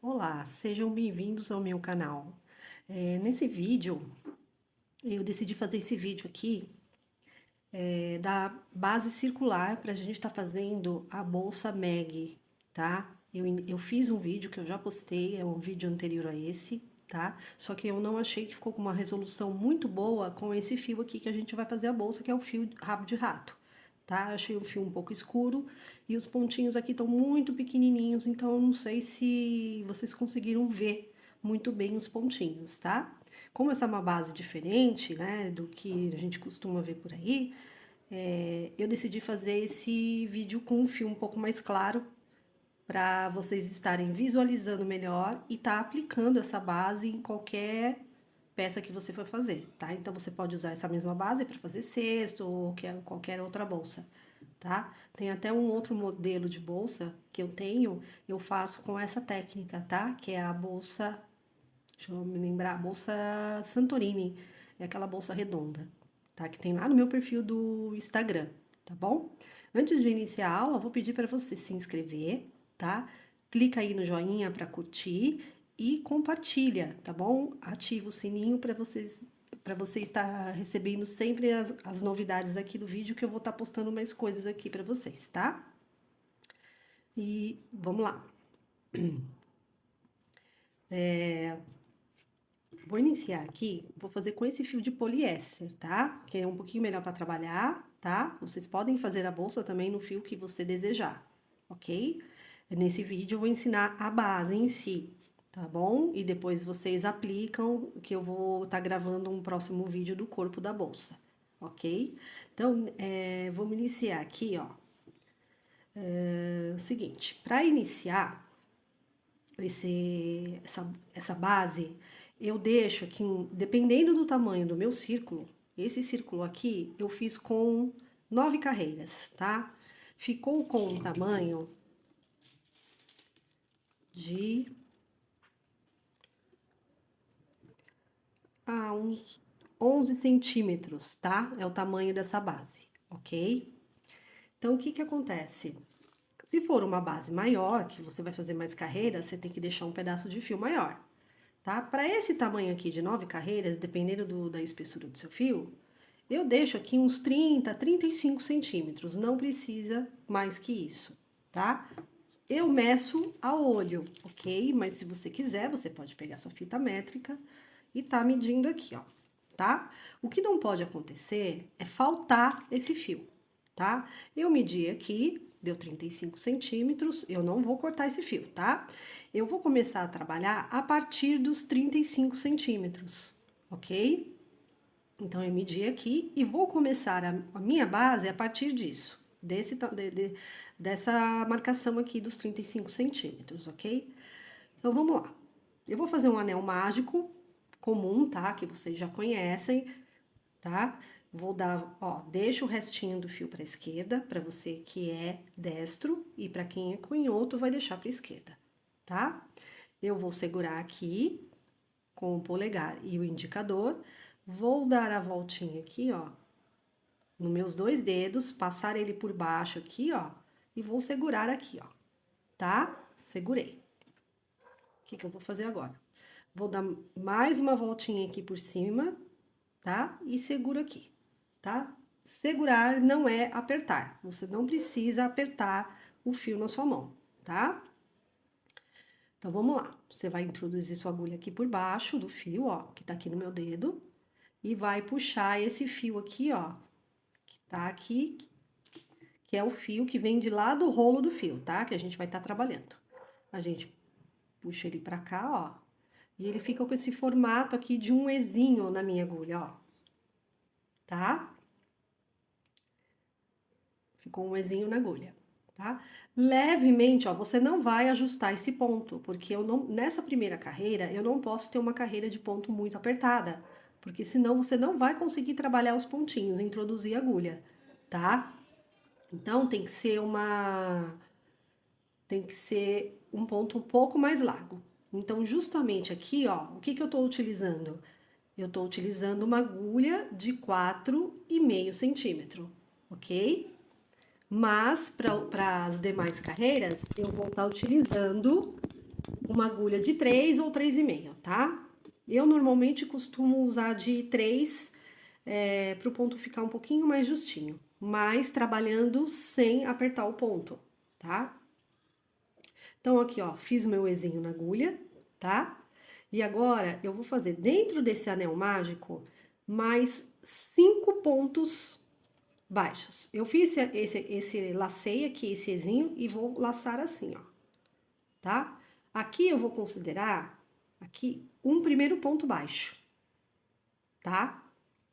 Olá, sejam bem-vindos ao meu canal. Nesse vídeo, eu decidi fazer esse vídeo aqui da base circular para a gente estar fazendo a bolsa Meg, tá? Eu fiz um vídeo que eu já postei, é um vídeo anterior a esse, tá? Só que eu não achei que ficou com uma resolução muito boa com esse fio aqui que a gente vai fazer a bolsa, que é o fio rabo de rato, tá? Eu achei o fio um pouco escuro e os pontinhos aqui estão muito pequenininhos, então eu não sei se vocês conseguiram ver muito bem os pontinhos, tá? Como essa é uma base diferente, né, do que a gente costuma ver por aí, eu decidi fazer esse vídeo com um fio um pouco mais claro para vocês estarem visualizando melhor e tá aplicando essa base em qualquer peça que você for fazer, tá? Então você pode usar essa mesma base para fazer cesto ou qualquer outra bolsa, tá? Tem até um outro modelo de bolsa que eu tenho, eu faço com essa técnica, tá? Que é a bolsa, deixa eu me lembrar, a bolsa Santorini, é aquela bolsa redonda, tá? Que tem lá no meu perfil do Instagram, tá bom? Antes de iniciar a aula, eu vou pedir para você se inscrever, tá? Clica aí no joinha para curtir e compartilha, tá bom? Ativa o sininho para você estar recebendo sempre as novidades aqui do vídeo, que eu vou estar postando mais coisas aqui para vocês, tá? E vamos lá. Vou iniciar aqui, vou fazer com esse fio de poliéster, tá? Que é um pouquinho melhor para trabalhar, tá? Vocês podem fazer a bolsa também no fio que você desejar, ok? Nesse vídeo eu vou ensinar a base em si, tá bom? E depois vocês aplicam, que eu vou estar gravando um próximo vídeo do corpo da bolsa, ok? Então, vamos iniciar aqui, ó. Seguinte, para iniciar essa base, eu deixo aqui, dependendo do tamanho do meu círculo, esse círculo aqui eu fiz com 9 carreiras, tá? Ficou com um tamanho de uns 11 centímetros, tá? É o tamanho dessa base, ok? Então, o que que acontece? Se for uma base maior, que você vai fazer mais carreiras, você tem que deixar um pedaço de fio maior, tá? Para esse tamanho aqui de 9 carreiras, dependendo da espessura do seu fio, eu deixo aqui uns 35 centímetros, não precisa mais que isso, tá? Eu meço a olho, ok? Mas se você quiser, você pode pegar sua fita métrica e tá medindo aqui, ó, tá? O que não pode acontecer é faltar esse fio, tá? Eu medi aqui, deu 35 centímetros, eu não vou cortar esse fio, tá? Eu vou começar a trabalhar a partir dos 35 centímetros, ok? Então, eu medi aqui e vou começar a minha base a partir disso, dessa marcação aqui dos 35 centímetros, ok? Então, vamos lá. Eu vou fazer um anel mágico comum, tá? Que vocês já conhecem, tá? Vou dar, ó, deixa o restinho do fio para a esquerda, para você que é destro, e para quem é canhoto, vai deixar para a esquerda, tá? Eu vou segurar aqui com o polegar e o indicador, vou dar a voltinha aqui, ó, nos meus dois dedos, passar ele por baixo aqui, ó, e vou segurar aqui, ó, tá? Segurei. O que que eu vou fazer agora? Vou dar mais uma voltinha aqui por cima, tá? E seguro aqui, tá? Segurar não é apertar, você não precisa apertar o fio na sua mão, tá? Então, vamos lá. Você vai introduzir sua agulha aqui por baixo do fio, ó, que tá aqui no meu dedo, e vai puxar esse fio aqui, ó, que tá aqui, que é o fio que vem de lá do rolo do fio, tá? Que a gente vai estar trabalhando. A gente puxa ele pra cá, ó, e ele fica com esse formato aqui de um Ezinho na minha agulha, ó, tá? Ficou um Ezinho na agulha, tá? Levemente, ó, você não vai ajustar esse ponto, porque eu não, nessa primeira carreira, eu não posso ter uma carreira de ponto muito apertada, porque senão você não vai conseguir trabalhar os pontinhos, introduzir a agulha, tá? Então, tem que ser um ponto um pouco mais largo. Então, justamente aqui, ó, o que que eu tô utilizando? Eu tô utilizando uma agulha de 4,5 centímetro, ok? Mas, para as demais carreiras, eu vou estar utilizando uma agulha de 3 ou 3,5, tá? Eu normalmente costumo usar de 3 para o ponto ficar um pouquinho mais justinho, mas trabalhando sem apertar o ponto, tá? Então, aqui, ó, fiz o meu Ezinho na agulha, tá? E agora, eu vou fazer dentro desse anel mágico mais 5 pontos baixos. Eu fiz lacei aqui esse Ezinho e vou laçar assim, ó, tá? Aqui eu vou considerar, aqui, um primeiro ponto baixo, tá?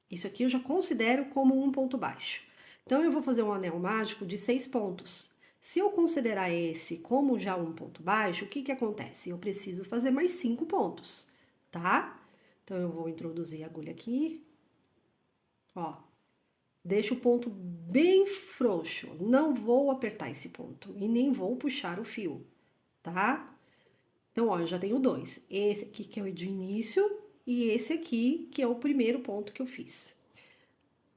Isso aqui eu já considero como um ponto baixo. Então, eu vou fazer um anel mágico de 6 pontos. Se eu considerar esse como já um ponto baixo, o que que acontece? Eu preciso fazer mais 5 pontos, tá? Então, eu vou introduzir a agulha aqui, ó. Deixo o ponto bem frouxo, não vou apertar esse ponto e nem vou puxar o fio, tá? Então, ó, eu já tenho dois. Esse aqui que é o de início e esse aqui que é o primeiro ponto que eu fiz.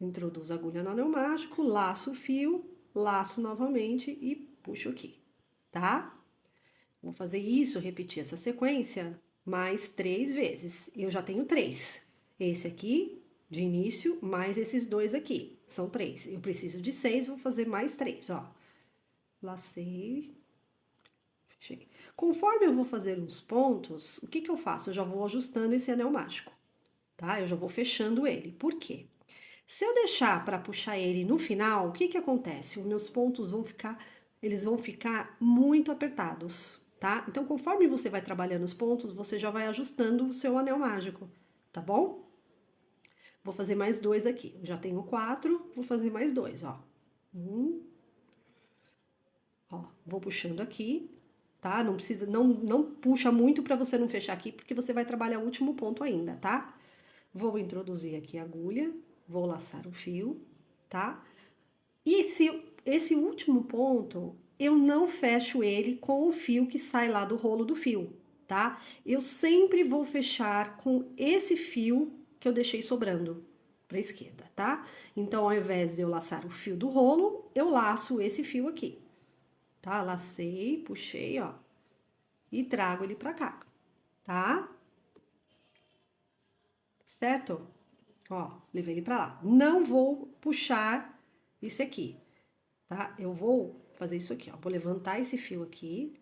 Introduzo a agulha no anel mágico, laço o fio, laço novamente e puxo aqui, tá? Vou fazer isso, repetir essa sequência mais 3 vezes. Eu já tenho 3. Esse aqui, de início, mais esses dois aqui. São 3. Eu preciso de 6, vou fazer mais 3, ó. Lacei. Fechei. Conforme eu vou fazer uns pontos, o que que eu faço? Eu já vou ajustando esse anel mágico, tá? Eu já vou fechando ele. Por quê? Se eu deixar para puxar ele no final, o que que acontece? Os meus pontos eles vão ficar muito apertados, tá? Então, conforme você vai trabalhando os pontos, você já vai ajustando o seu anel mágico, tá bom? Vou fazer mais 2 aqui. Eu já tenho 4, vou fazer mais 2, ó. Ó, vou puxando aqui, tá? Não precisa, não puxa muito para você não fechar aqui, porque você vai trabalhar o último ponto ainda, tá? Vou introduzir aqui a agulha, vou laçar o fio, tá? E esse último ponto, eu não fecho ele com o fio que sai lá do rolo do fio, tá? Eu sempre vou fechar com esse fio que eu deixei sobrando para a esquerda, tá? Então, ao invés de eu laçar o fio do rolo, eu laço esse fio aqui, tá? Lacei, puxei, ó, e trago ele pra cá, tá? Certo? Ó, levei ele pra lá. Não vou puxar isso aqui, tá? Eu vou fazer isso aqui, ó. Vou levantar esse fio aqui,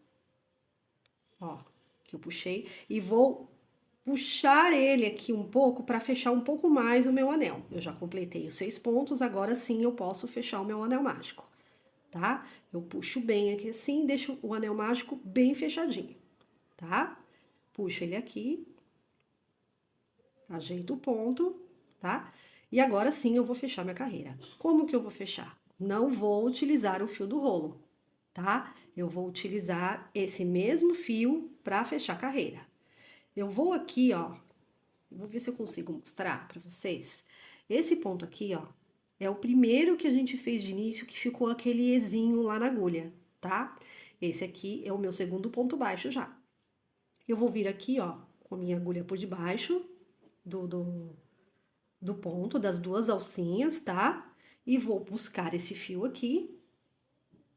ó, que eu puxei, e vou puxar ele aqui um pouco para fechar um pouco mais o meu anel. Eu já completei os 6 pontos, agora sim eu posso fechar o meu anel mágico, tá? Eu puxo bem aqui assim, deixo o anel mágico bem fechadinho, tá? Puxo ele aqui, ajeito o ponto, tá? E agora sim eu vou fechar minha carreira. Como que eu vou fechar? Não vou utilizar o fio do rolo, tá? Eu vou utilizar esse mesmo fio para fechar a carreira. Eu vou aqui, ó, vou ver se eu consigo mostrar para vocês. Esse ponto aqui, ó, é o primeiro que a gente fez de início que ficou aquele ezinho lá na agulha, tá? Esse aqui é o meu segundo ponto baixo já. Eu vou vir aqui, ó, com a minha agulha por debaixo do ponto, das duas alcinhas, tá? E vou buscar esse fio aqui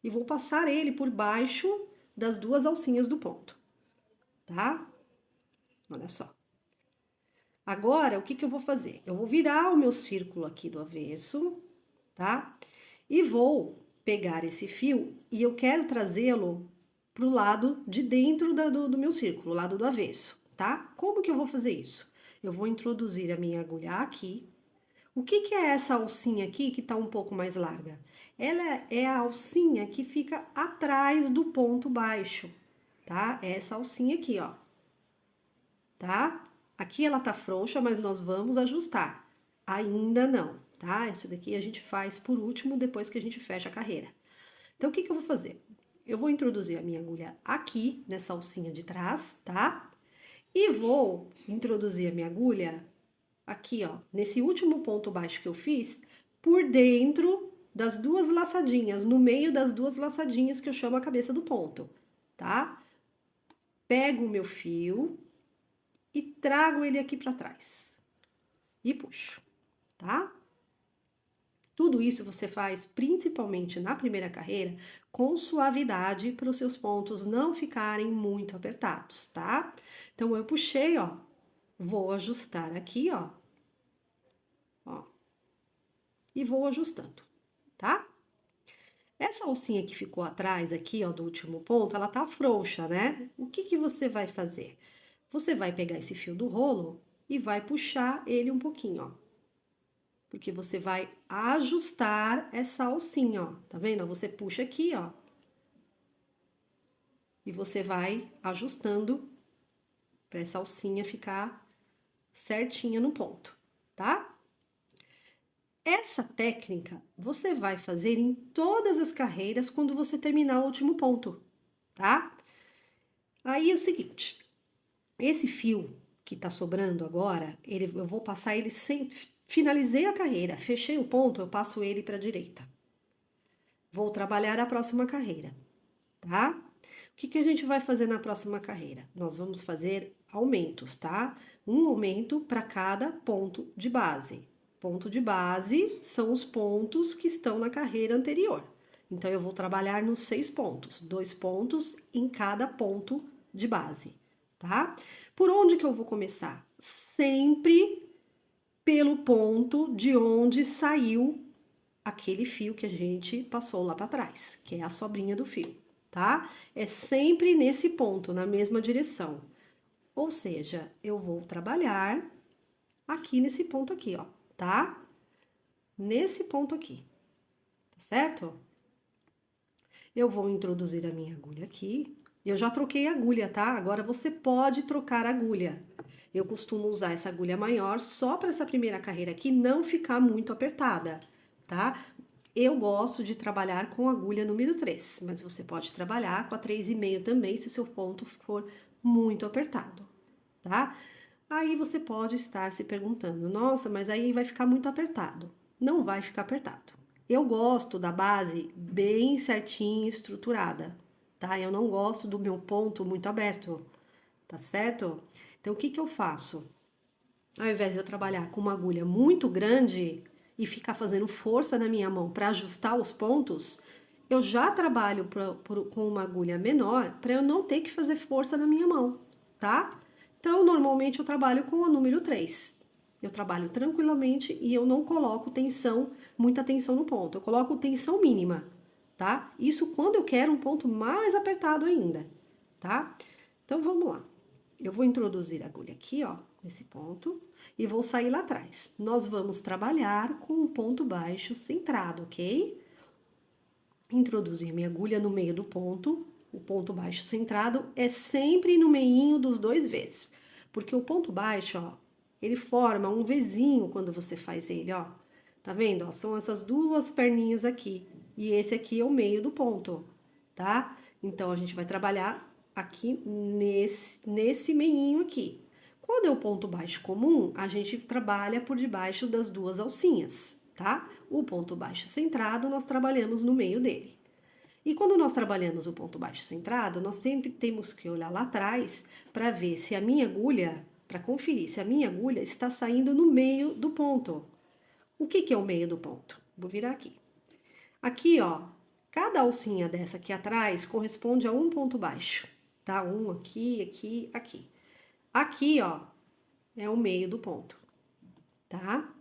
e vou passar ele por baixo das duas alcinhas do ponto, tá? Olha só. Agora, o que que eu vou fazer? Eu vou virar o meu círculo aqui do avesso, tá? E vou pegar esse fio e eu quero trazê-lo pro lado de dentro do meu círculo, lado do avesso, tá? Como que eu vou fazer isso? Eu vou introduzir a minha agulha aqui. O que que é essa alcinha aqui que tá um pouco mais larga? Ela é a alcinha que fica atrás do ponto baixo, tá? É essa alcinha aqui, ó, tá? Aqui ela tá frouxa, mas nós vamos ajustar. Ainda não, tá? Isso daqui a gente faz por último, depois que a gente fecha a carreira. Então, o que que eu vou fazer? Eu vou introduzir a minha agulha aqui, nessa alcinha de trás, tá? E vou introduzir a minha agulha aqui, ó, nesse último ponto baixo que eu fiz, por dentro das duas laçadinhas, no meio das duas laçadinhas que eu chamo a cabeça do ponto, tá? Pego o meu fio e trago ele aqui pra trás. E puxo, tá? Tudo isso você faz principalmente na primeira carreira com suavidade para os seus pontos não ficarem muito apertados, tá? Então eu puxei, ó, vou ajustar aqui, ó, e vou ajustando, tá? Essa alcinha que ficou atrás aqui, ó, do último ponto, ela tá frouxa, né? O que que você vai fazer? Você vai pegar esse fio do rolo e vai puxar ele um pouquinho, ó. Porque você vai ajustar essa alcinha, ó. Tá vendo? Você puxa aqui, ó. E você vai ajustando para essa alcinha ficar certinha no ponto, tá? Essa técnica você vai fazer em todas as carreiras quando você terminar o último ponto, tá? Aí é o seguinte, esse fio que tá sobrando agora, eu vou passar ele sem... Finalizei a carreira, fechei o ponto, eu passo ele para a direita. Vou trabalhar a próxima carreira, tá? O que que a gente vai fazer na próxima carreira? Nós vamos fazer aumentos, tá? Um aumento para cada ponto de base. Ponto de base são os pontos que estão na carreira anterior. Então, eu vou trabalhar nos 6 pontos, 2 pontos em cada ponto de base, tá? Por onde que eu vou começar? Sempre pelo ponto de onde saiu aquele fio que a gente passou lá para trás, que é a sobrinha do fio, tá? É sempre nesse ponto, na mesma direção. Ou seja, eu vou trabalhar aqui nesse ponto aqui, ó, tá? Nesse ponto aqui, tá certo? Eu vou introduzir a minha agulha aqui. Eu já troquei a agulha, tá? Agora você pode trocar a agulha. Eu costumo usar essa agulha maior só para essa primeira carreira aqui não ficar muito apertada, tá? Eu gosto de trabalhar com a agulha número 3, mas você pode trabalhar com a 3,5 também se o seu ponto for muito apertado, tá? Aí você pode estar se perguntando, nossa, mas aí vai ficar muito apertado. Não vai ficar apertado. Eu gosto da base bem certinha, estruturada, tá? Eu não gosto do meu ponto muito aberto, tá certo? Então, o que que eu faço? Ao invés de eu trabalhar com uma agulha muito grande e ficar fazendo força na minha mão para ajustar os pontos, eu já trabalho com uma agulha menor para eu não ter que fazer força na minha mão, tá? Então, normalmente eu trabalho com a número 3. Eu trabalho tranquilamente e eu não coloco tensão, muita tensão no ponto. Eu coloco tensão mínima, tá? Isso quando eu quero um ponto mais apertado ainda, tá? Então, vamos lá. Eu vou introduzir a agulha aqui, ó, nesse ponto, e vou sair lá atrás. Nós vamos trabalhar com um ponto baixo centrado, ok? Introduzir minha agulha no meio do ponto. O ponto baixo centrado é sempre no meinho dos 2 V's. Porque o ponto baixo, ó, ele forma um Vzinho quando você faz ele, ó. Tá vendo? Ó, são essas duas perninhas aqui. E esse aqui é o meio do ponto, tá? Então, a gente vai trabalhar aqui nesse meinho aqui. Quando é o ponto baixo comum, a gente trabalha por debaixo das duas alcinhas, tá? O ponto baixo centrado, nós trabalhamos no meio dele. E quando nós trabalhamos o ponto baixo centrado, nós sempre temos que olhar lá atrás para ver se a minha agulha, para conferir se a minha agulha está saindo no meio do ponto. O que que é o meio do ponto? Vou virar aqui. Aqui, ó, cada alcinha dessa aqui atrás corresponde a um ponto baixo, tá? Um aqui, aqui, aqui. Aqui, ó, é o meio do ponto, tá?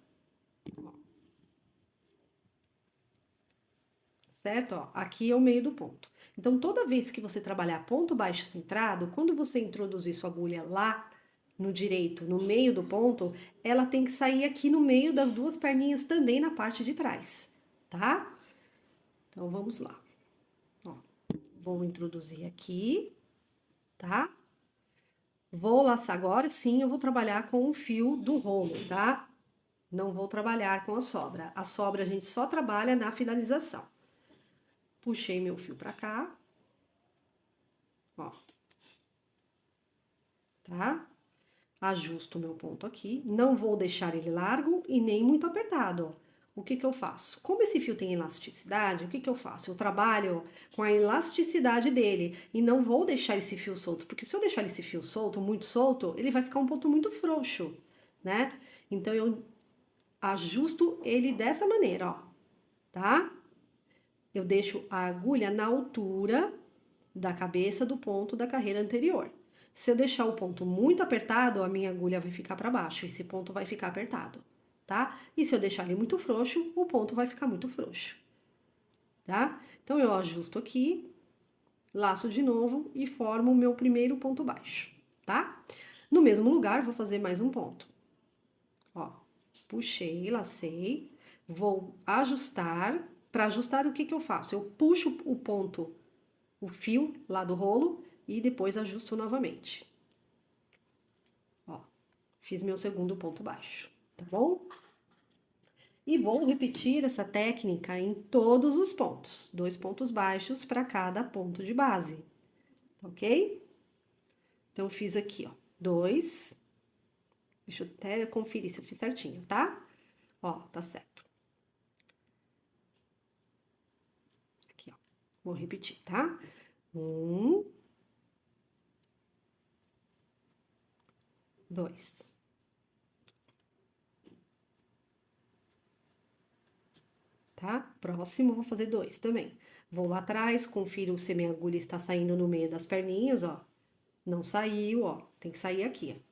Certo? Ó, aqui é o meio do ponto. Então, toda vez que você trabalhar ponto baixo centrado, quando você introduzir sua agulha lá no direito, no meio do ponto, ela tem que sair aqui no meio das duas perninhas também na parte de trás, tá? Então, vamos lá. Ó, vou introduzir aqui, tá? Vou laçar agora, sim, eu vou trabalhar com o fio do rolo, tá? Não vou trabalhar com a sobra. A sobra a gente só trabalha na finalização. Puxei meu fio pra cá, ó, tá? Ajusto o meu ponto aqui, não vou deixar ele largo e nem muito apertado, ó. O que que eu faço? Como esse fio tem elasticidade, o que que eu faço? Eu trabalho com a elasticidade dele e não vou deixar esse fio solto, porque se eu deixar esse fio solto, muito solto, ele vai ficar um ponto muito frouxo, né? Então, eu ajusto ele dessa maneira, ó. tá? Eu deixo a agulha na altura da cabeça do ponto da carreira anterior. Se eu deixar o ponto muito apertado, a minha agulha vai ficar para baixo, esse ponto vai ficar apertado, tá? E se eu deixar ele muito frouxo, o ponto vai ficar muito frouxo, tá? Então, eu ajusto aqui, laço de novo e formo o meu primeiro ponto baixo, tá? No mesmo lugar, vou fazer mais um ponto. Ó, puxei, lacei, vou ajustar. Para ajustar, o que que eu faço? Eu puxo o ponto, o fio lá do rolo e depois ajusto novamente. Ó, fiz meu segundo ponto baixo, tá bom? E vou repetir essa técnica em todos os pontos. 2 pontos baixos para cada ponto de base, ok? Então, fiz aqui, ó, 2. Deixa eu até conferir se eu fiz certinho, tá? Ó, tá certo. Aqui, ó. Vou repetir, tá? 1, 2. Tá? Próximo, vou fazer 2 também. Vou lá atrás, confiro se minha agulha está saindo no meio das perninhas, ó. Não saiu, ó. Tem que sair aqui, ó.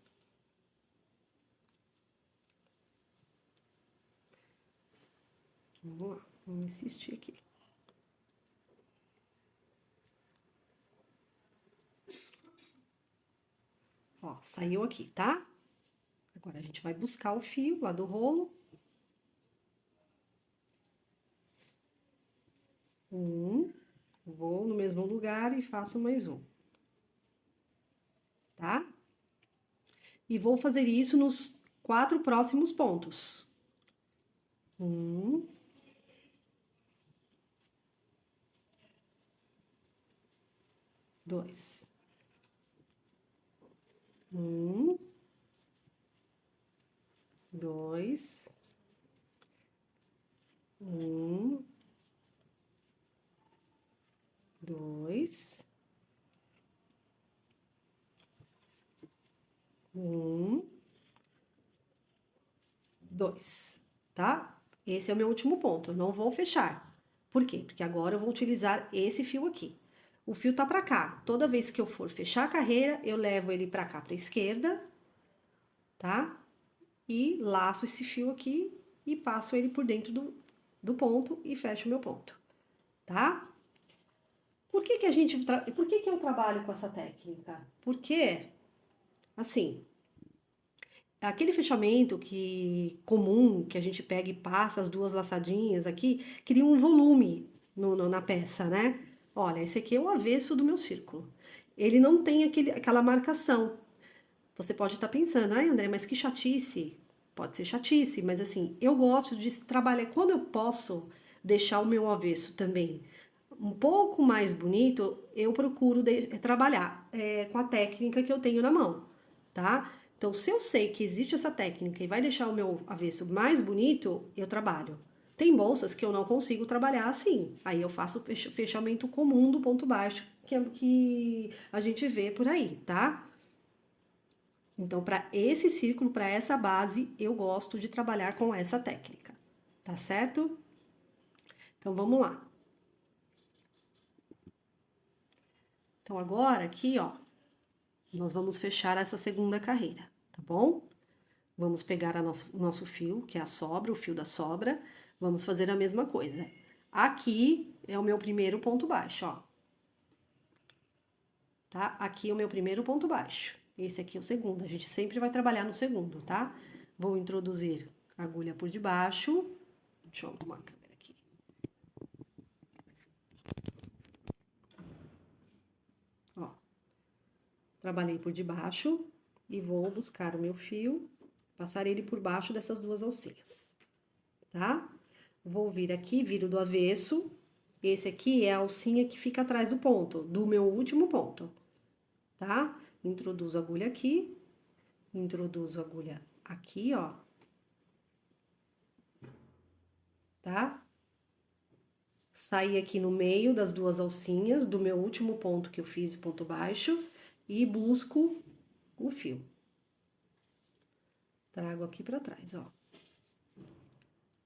Vamos lá, vamos insistir aqui. Ó, saiu aqui, tá? Agora a gente vai buscar o fio lá do rolo. 1, vou no mesmo lugar e faço mais um. Tá? E vou fazer isso nos 4 próximos pontos. 1, 2. 1, 2, 1, 2, 1, 2, tá? Esse é o meu último ponto, eu não vou fechar. Por quê? Porque agora eu vou utilizar esse fio aqui. O fio tá pra cá. Toda vez que eu for fechar a carreira, eu levo ele pra cá, pra esquerda, tá? E laço esse fio aqui e passo ele por dentro do ponto e fecho o meu ponto, tá? Por que que eu trabalho com essa técnica? Porque, assim, aquele fechamento comum que a gente pega e passa as duas laçadinhas aqui, cria um volume na peça, né? Olha, esse aqui é o avesso do meu círculo. Ele não tem aquela marcação. Você pode estar pensando, ai André, mas que chatice. Pode ser chatice, mas assim, eu gosto de trabalhar, quando eu posso deixar o meu avesso também um pouco mais bonito, eu procuro trabalhar com a técnica que eu tenho na mão, tá? Então, se eu sei que existe essa técnica e vai deixar o meu avesso mais bonito, eu trabalho. Tem bolsas que eu não consigo trabalhar assim. Aí eu faço o fechamento comum do ponto baixo, que é o que a gente vê por aí, tá? Então, para esse círculo, para essa base, eu gosto de trabalhar com essa técnica, tá certo? Então, vamos lá. Então, agora aqui, ó, nós vamos fechar essa segunda carreira, tá bom? Vamos pegar o nosso fio, que é a sobra, o fio da sobra, vamos fazer a mesma coisa. Aqui é o meu primeiro ponto baixo, ó. Tá? Aqui é o meu primeiro ponto baixo. Esse aqui é o segundo, a gente sempre vai trabalhar no segundo, tá? Vou introduzir a agulha por debaixo. Deixa eu arrumar a câmera aqui. Ó. Trabalhei por debaixo e vou buscar o meu fio, passar ele por baixo dessas duas alcinhas, tá? Vou vir aqui, viro do avesso. Esse aqui é a alcinha que fica atrás do ponto, do meu último ponto, tá? Introduzo a agulha aqui, introduzo a agulha aqui, ó. Tá? Saí aqui no meio das duas alcinhas, do meu último ponto que eu fiz, ponto baixo, e busco o fio. Trago aqui pra trás, ó.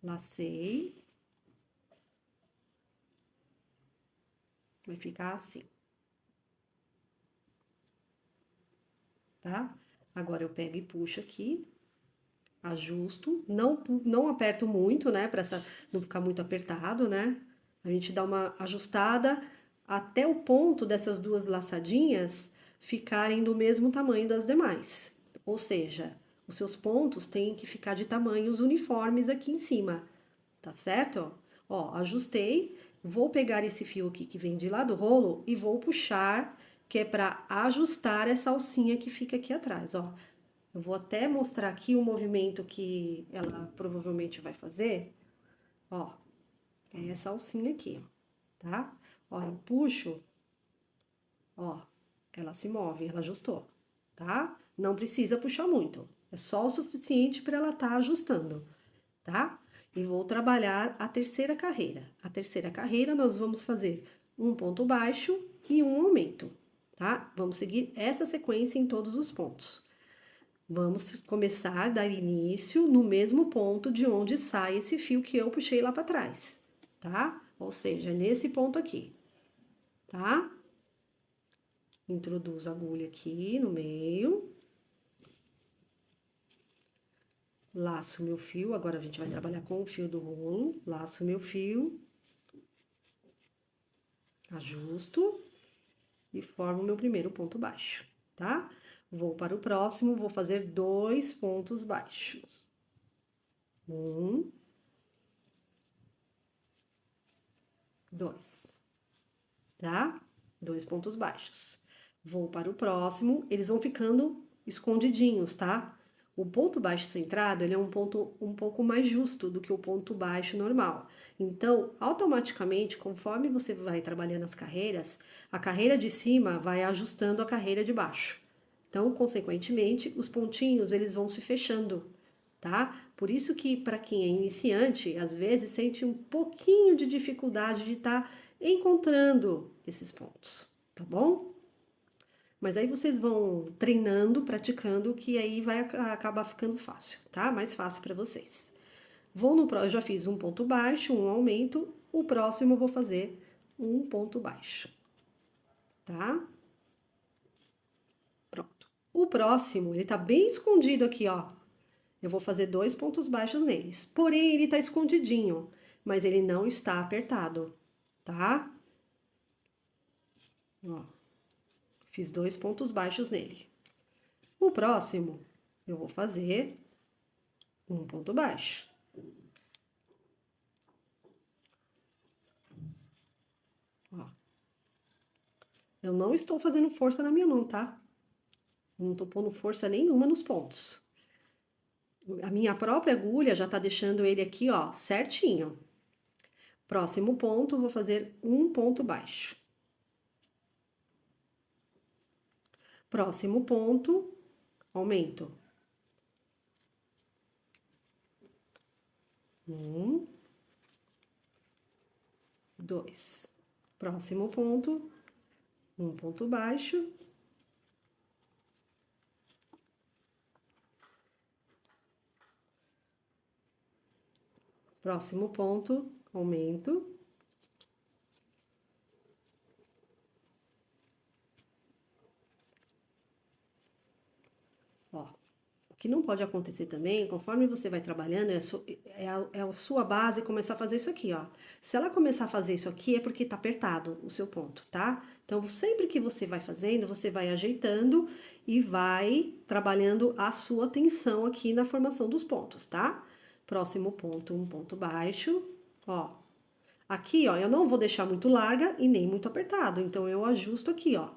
Lacei. Vai ficar assim, tá? Agora eu pego e puxo aqui, ajusto, não aperto muito, né, pra não ficar muito apertado, né? A gente dá uma ajustada até o ponto dessas duas laçadinhas ficarem do mesmo tamanho das demais. Ou seja, os seus pontos têm que ficar de tamanhos uniformes aqui em cima, tá certo? Ó, ajustei, vou pegar esse fio aqui que vem de lá do rolo e vou puxar, que é para ajustar essa alcinha que fica aqui atrás, ó. Eu vou até mostrar aqui o movimento que ela provavelmente vai fazer, ó. É essa alcinha aqui, ó, tá? Ó, eu puxo, ó, ela se move, ela ajustou, tá? Não precisa puxar muito, é só o suficiente para ela estar ajustando, tá? E vou trabalhar a terceira carreira. A terceira carreira nós vamos fazer um ponto baixo e um aumento, tá? Vamos seguir essa sequência em todos os pontos. Vamos começar a dar início no mesmo ponto de onde sai esse fio que eu puxei lá para trás, tá? Ou seja, nesse ponto aqui, tá? Introduzo a agulha aqui no meio. Laço meu fio, agora a gente vai trabalhar com o fio do rolo. Laço meu fio. Ajusto. E formo meu primeiro ponto baixo, tá? Vou para o próximo, vou fazer 2 pontos baixos. 1, 2, tá? 2 pontos baixos. Vou para o próximo, eles vão ficando escondidinhos, tá? O ponto baixo centrado, ele é um ponto um pouco mais justo do que o ponto baixo normal. Então, automaticamente, conforme você vai trabalhando as carreiras, a carreira de cima vai ajustando a carreira de baixo. Então, consequentemente, os pontinhos, eles vão se fechando, tá? Por isso que, para quem é iniciante, às vezes sente um pouquinho de dificuldade de estar encontrando esses pontos, tá bom? Mas aí vocês vão treinando, praticando, que aí vai acabar ficando fácil, tá? Mais fácil para vocês. Eu já fiz um ponto baixo, um aumento, o próximo eu vou fazer um ponto baixo, tá? Pronto. O próximo, ele tá bem escondido aqui, ó. Eu vou fazer 2 pontos baixos neles. Porém, ele tá escondidinho, mas ele não está apertado, tá? Ó, fiz 2 pontos baixos nele. O próximo, eu vou fazer um ponto baixo. Ó. Eu não estou fazendo força na minha mão, tá? Não tô pondo força nenhuma nos pontos. A minha própria agulha já tá deixando ele aqui, ó, certinho. Próximo ponto, vou fazer um ponto baixo. Próximo ponto, aumento. 1, 2. Próximo ponto, um ponto baixo. Próximo ponto, aumento. Ó, o que não pode acontecer também, conforme você vai trabalhando, é a sua base começar a fazer isso aqui, ó. Se ela começar a fazer isso aqui, é porque tá apertado o seu ponto, tá? Então, sempre que você vai fazendo, você vai ajeitando e vai trabalhando a sua tensão aqui na formação dos pontos, tá? Próximo ponto, um ponto baixo, ó. Aqui, ó, eu não vou deixar muito larga e nem muito apertado, então eu ajusto aqui, ó.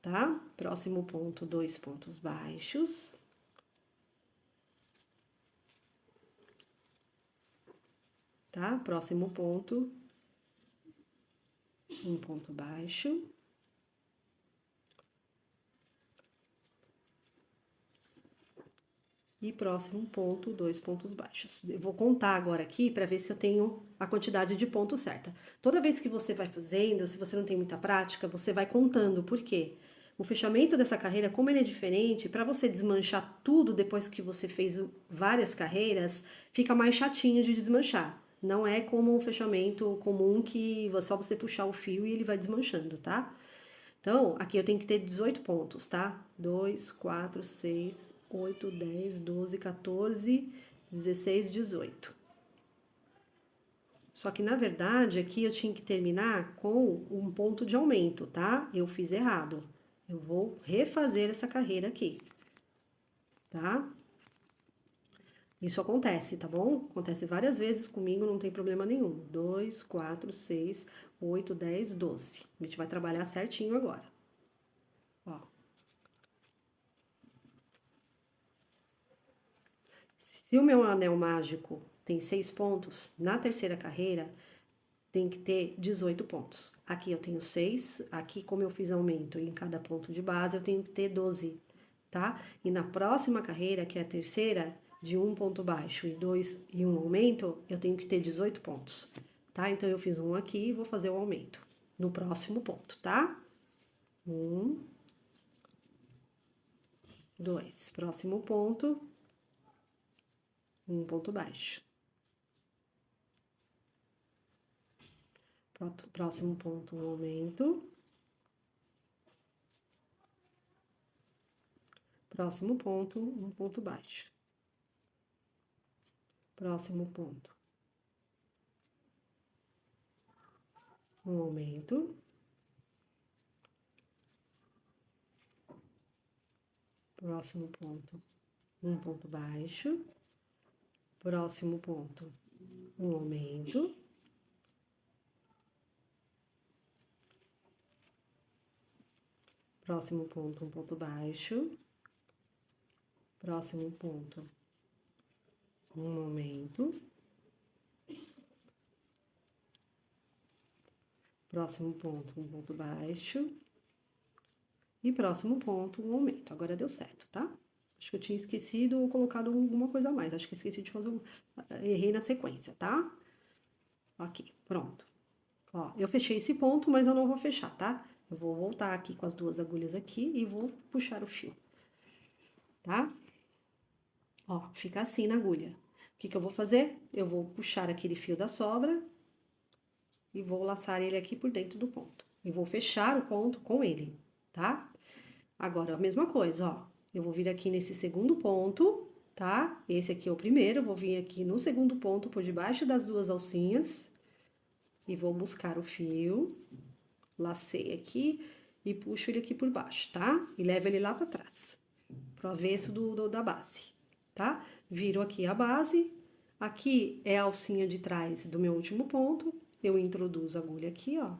Tá? Próximo ponto, 2 pontos baixos. Tá? Próximo ponto, um ponto baixo. E próximo ponto, 2 pontos baixos. Eu vou contar agora aqui para ver se eu tenho a quantidade de pontos certa. Toda vez que você vai fazendo, se você não tem muita prática, você vai contando. Por quê? O fechamento dessa carreira, como ele é diferente, para você desmanchar tudo depois que você fez várias carreiras, fica mais chatinho de desmanchar. Não é como um fechamento comum que só você puxar o fio e ele vai desmanchando, tá? Então, aqui eu tenho que ter 18 pontos, tá? 2, 4, 6, 8, 10, 12, 14, 16, 18. Só que, na verdade, aqui eu tinha que terminar com um ponto de aumento, tá? Eu fiz errado. Eu vou refazer essa carreira aqui, tá? Isso acontece, tá bom? Acontece várias vezes comigo, não tem problema nenhum. 2, 4, 6, 8, 10, 12. A gente vai trabalhar certinho agora. Ó. Se o meu anel mágico tem 6 pontos, na terceira carreira tem que ter 18 pontos. Aqui eu tenho 6, aqui como eu fiz aumento em cada ponto de base, eu tenho que ter 12, tá? E na próxima carreira, que é a terceira, de um ponto baixo e dois e um aumento, eu tenho que ter 18 pontos, tá? Então eu fiz um aqui e vou fazer o aumento no próximo ponto, tá? 1, 2, próximo ponto, um ponto baixo. Próximo ponto, um aumento. Próximo ponto, um ponto baixo. Próximo ponto, um aumento. Próximo ponto, um ponto baixo. Próximo ponto, um aumento. Próximo ponto, um ponto baixo. Próximo ponto, um aumento. Próximo ponto, um ponto baixo. E próximo ponto, um aumento. Agora deu certo, tá? Acho que eu tinha esquecido ou colocado alguma coisa a mais. Acho que esqueci de fazer um... Errei na sequência, tá? Aqui, pronto. Ó, eu fechei esse ponto, mas eu não vou fechar, tá? Eu vou voltar aqui com as duas agulhas aqui e vou puxar o fio, tá? Ó, fica assim na agulha. O que que eu vou fazer? Eu vou puxar aquele fio da sobra e vou laçar ele aqui por dentro do ponto. E vou fechar o ponto com ele, tá? Agora, a mesma coisa, ó. Eu vou vir aqui nesse segundo ponto, tá? Esse aqui é o primeiro, eu vou vir aqui no segundo ponto por debaixo das duas alcinhas e vou buscar o fio, lacei aqui e puxo ele aqui por baixo, tá? E levo ele lá pra trás, pro avesso da base, tá? Viro aqui a base, aqui é a alcinha de trás do meu último ponto, eu introduzo a agulha aqui, ó.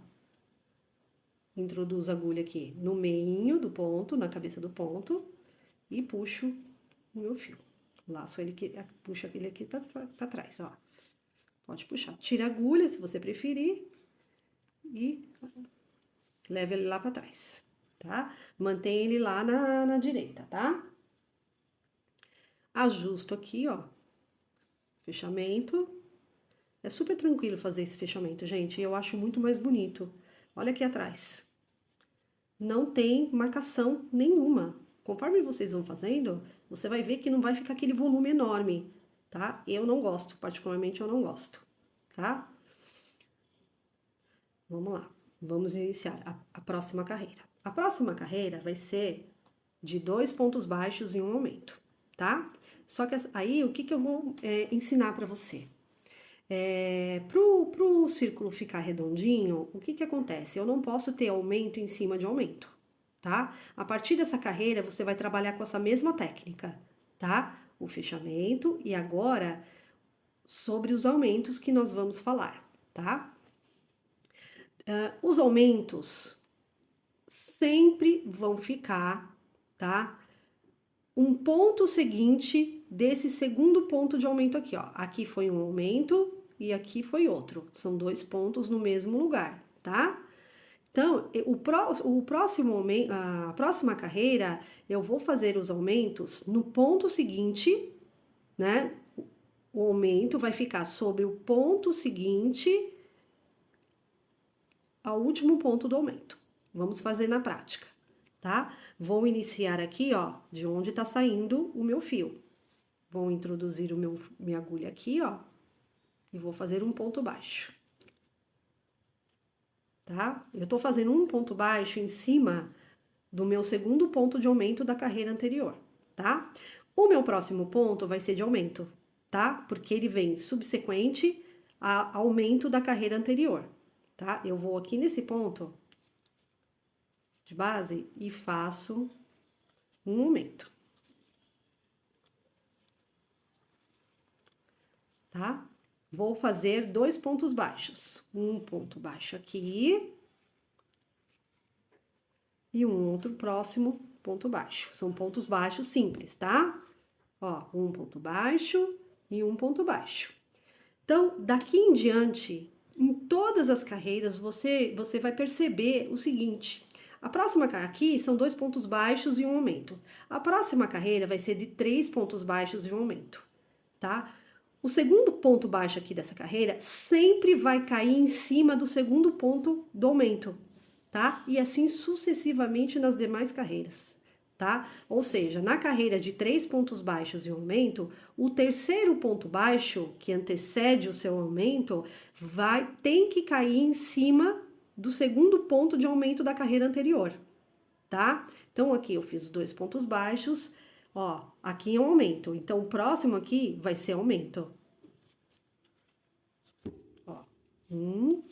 Introduzo a agulha aqui no meio do ponto, na cabeça do ponto, e puxo o meu fio. Laço ele aqui, puxo ele aqui pra trás, ó. Pode puxar. Tira a agulha, se você preferir, e leva ele lá pra trás, tá? Mantém ele lá na direita, tá? Ajusto aqui, ó. Fechamento. É super tranquilo fazer esse fechamento, gente. Eu acho muito mais bonito. Olha aqui atrás. Não tem marcação nenhuma. Conforme vocês vão fazendo, você vai ver que não vai ficar aquele volume enorme, tá? Eu não gosto, particularmente eu não gosto, tá? Vamos lá, vamos iniciar a próxima carreira. A próxima carreira vai ser de 2 pontos baixos e um aumento, tá? Só que aí, o que que eu vou ensinar pra você? Pro círculo ficar redondinho, o que que acontece? Eu não posso ter aumento em cima de aumento, tá? A partir dessa carreira, você vai trabalhar com essa mesma técnica, tá? O fechamento e agora sobre os aumentos que nós vamos falar, tá? Os aumentos sempre vão ficar, tá? Um ponto seguinte desse segundo ponto de aumento aqui, ó. Aqui foi um aumento e aqui foi outro. São 2 pontos no mesmo lugar, tá? Então, o próximo aumento, a próxima carreira, eu vou fazer os aumentos no ponto seguinte, né? O aumento vai ficar sobre o ponto seguinte ao último ponto do aumento. Vamos fazer na prática, tá? Vou iniciar aqui, ó, de onde tá saindo o meu fio. Vou introduzir minha agulha aqui, ó, e vou fazer um ponto baixo. Tá? Eu tô fazendo um ponto baixo em cima do meu segundo ponto de aumento da carreira anterior, tá? O meu próximo ponto vai ser de aumento, tá? Porque ele vem subsequente a aumento da carreira anterior, tá? Eu vou aqui nesse ponto de base e faço um aumento, tá? Vou fazer 2 pontos baixos. Um ponto baixo aqui e um outro próximo ponto baixo. São pontos baixos simples, tá? Ó, um ponto baixo e um ponto baixo. Então, daqui em diante, em todas as carreiras, você vai perceber o seguinte: a próxima aqui são 2 pontos baixos e um aumento. A próxima carreira vai ser de 3 pontos baixos e um aumento, tá? O segundo ponto baixo aqui dessa carreira sempre vai cair em cima do segundo ponto do aumento, tá? E assim sucessivamente nas demais carreiras, tá? Ou seja, na carreira de 3 pontos baixos e um aumento, o terceiro ponto baixo, que antecede o seu aumento, tem que cair em cima do segundo ponto de aumento da carreira anterior, tá? Então, aqui eu fiz 2 pontos baixos, ó, aqui é um aumento. Então, o próximo aqui vai ser aumento. Ó, 1,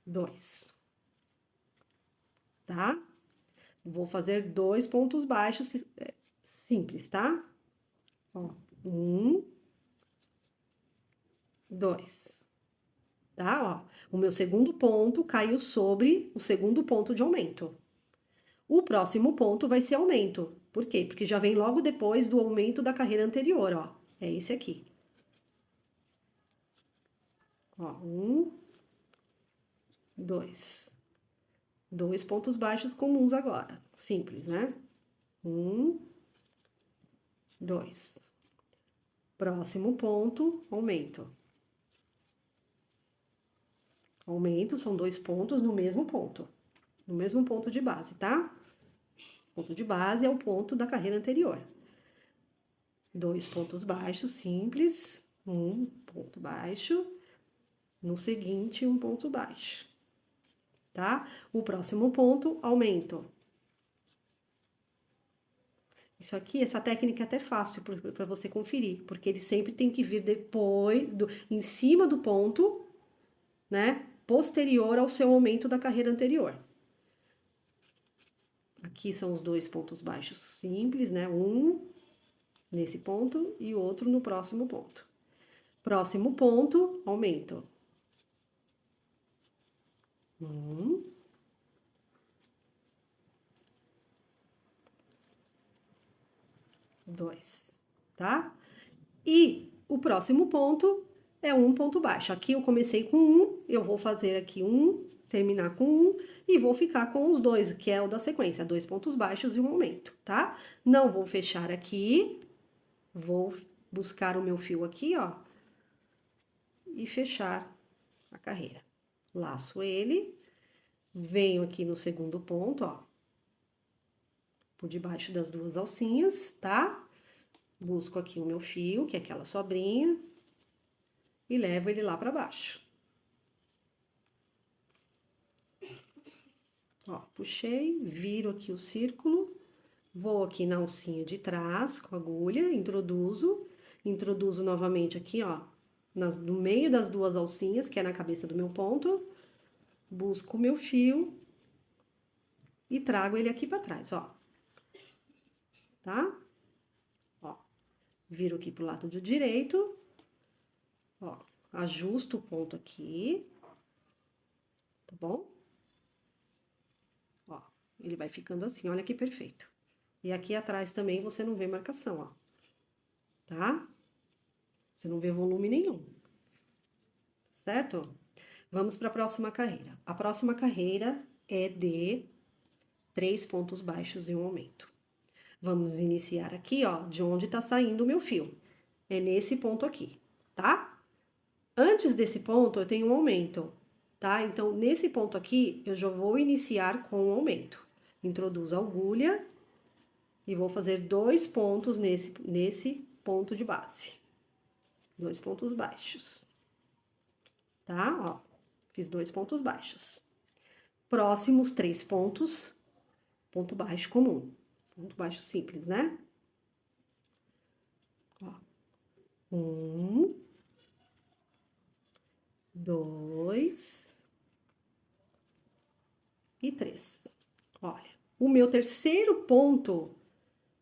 2. Tá? Vou fazer 2 pontos baixos simples, tá? Ó, 1, 2. Tá? Ó, o meu segundo ponto caiu sobre o segundo ponto de aumento. O próximo ponto vai ser aumento. Por quê? Porque já vem logo depois do aumento da carreira anterior, ó. É esse aqui. Ó, 1, 2. 2 pontos baixos comuns agora. Simples, né? 1, 2. Próximo ponto, aumento. Aumento são 2 pontos no mesmo ponto de base, tá? Ponto de base é o ponto da carreira anterior. 2 pontos baixos simples, um ponto baixo, no seguinte, um ponto baixo, tá? O próximo ponto, aumento. Isso aqui, essa técnica é até fácil para você conferir, porque ele sempre tem que vir depois, em cima do ponto, né? Posterior ao seu aumento da carreira anterior. Aqui são os 2 pontos baixos simples, né? Um nesse ponto e outro no próximo ponto. Próximo ponto, aumento. 1, 2, tá? E o próximo ponto é um ponto baixo. Aqui eu comecei com 1, eu vou fazer aqui 1, terminar com 1 e vou ficar com os 2, que é o da sequência, 2 pontos baixos e um aumento, tá? Não vou fechar aqui, vou buscar o meu fio aqui, ó, e fechar a carreira. Laço ele, venho aqui no segundo ponto, ó, por debaixo das 2 alcinhas, tá? Busco aqui o meu fio, que é aquela sobrinha, e levo ele lá pra baixo. Ó, puxei, viro aqui o círculo, vou aqui na alcinha de trás com a agulha, introduzo novamente aqui, ó, no meio das 2 alcinhas, que é na cabeça do meu ponto, busco o meu fio e trago ele aqui pra trás, ó. Tá? Ó, viro aqui pro lado do direito, ó, ajusto o ponto aqui, tá bom? Ó, ele vai ficando assim, olha que perfeito. E aqui atrás também você não vê marcação, ó, tá? Você não vê volume nenhum, certo? Vamos para a próxima carreira. A próxima carreira é de 3 pontos baixos e um aumento. Vamos iniciar aqui, ó, de onde tá saindo o meu fio. É nesse ponto aqui, tá? Antes desse ponto, eu tenho um aumento, tá? Então, nesse ponto aqui, eu já vou iniciar com o aumento. Introduzo a agulha e vou fazer 2 pontos nesse ponto de base. 2 pontos baixos. Tá? Ó, fiz 2 pontos baixos. Próximos 3 pontos, ponto baixo comum. Ponto baixo simples, né? Ó. 1, 2 e 3. Olha, o meu terceiro ponto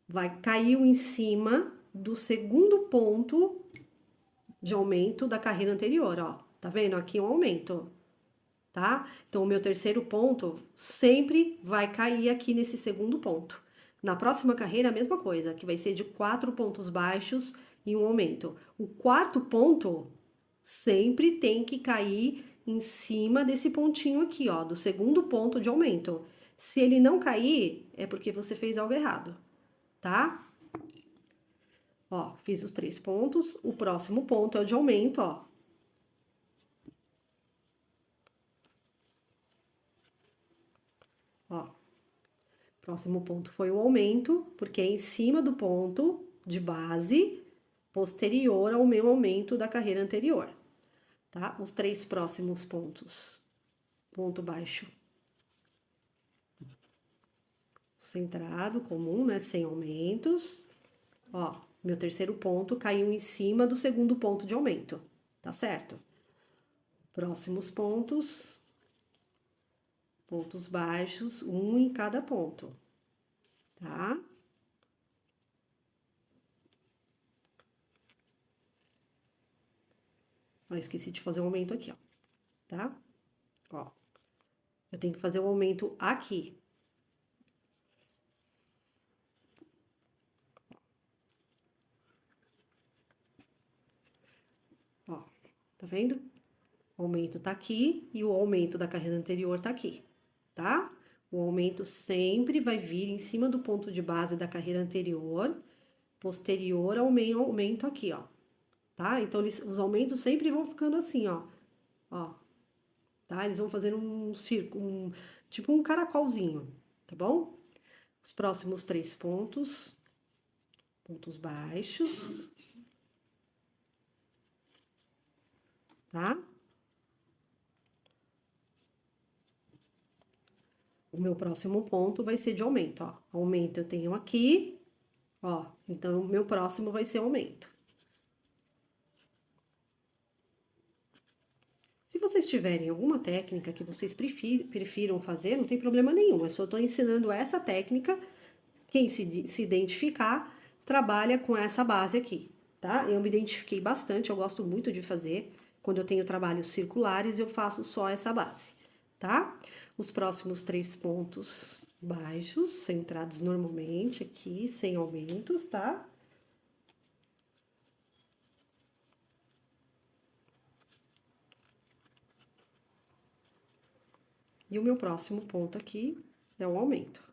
vai cair em cima do segundo ponto de aumento da carreira anterior, ó. Tá vendo? Aqui um aumento, tá? Então, o meu terceiro ponto sempre vai cair aqui nesse segundo ponto. Na próxima carreira, a mesma coisa, que vai ser de 4 pontos baixos e um aumento. O quarto ponto sempre tem que cair em cima desse pontinho aqui, ó, do segundo ponto de aumento. Se ele não cair, é porque você fez algo errado, tá? Ó, fiz os 3 pontos, o próximo ponto é o de aumento, ó. Ó, próximo ponto foi o aumento, porque é em cima do ponto de base posterior ao meu aumento da carreira anterior, tá? Os 3 próximos pontos. Ponto baixo centrado, comum, né? Sem aumentos. Ó, meu terceiro ponto caiu em cima do segundo ponto de aumento, tá certo? Próximos pontos, pontos baixos, um em cada ponto, tá? Ó, esqueci de fazer um aumento aqui, ó, tá? Ó, eu tenho que fazer um aumento aqui. Ó, tá vendo? O aumento tá aqui e o aumento da carreira anterior tá aqui, tá? O aumento sempre vai vir em cima do ponto de base da carreira anterior, posterior ao meu aumento aqui, ó. Tá? Então, os aumentos sempre vão ficando assim, ó. Ó. Tá? Eles vão fazendo um círculo, tipo um caracolzinho, tá bom? Os próximos 3 pontos, pontos baixos, tá? O meu próximo ponto vai ser de aumento, ó. Aumento eu tenho aqui, ó. Então, o meu próximo vai ser aumento. Se vocês tiverem alguma técnica que vocês prefiram fazer, não tem problema nenhum. Eu só estou ensinando essa técnica. Quem se identificar, trabalha com essa base aqui, tá? Eu me identifiquei bastante, eu gosto muito de fazer. Quando eu tenho trabalhos circulares, eu faço só essa base, tá? Os próximos 3 pontos baixos, centrados normalmente aqui, sem aumentos, tá? E o meu próximo ponto aqui é o aumento.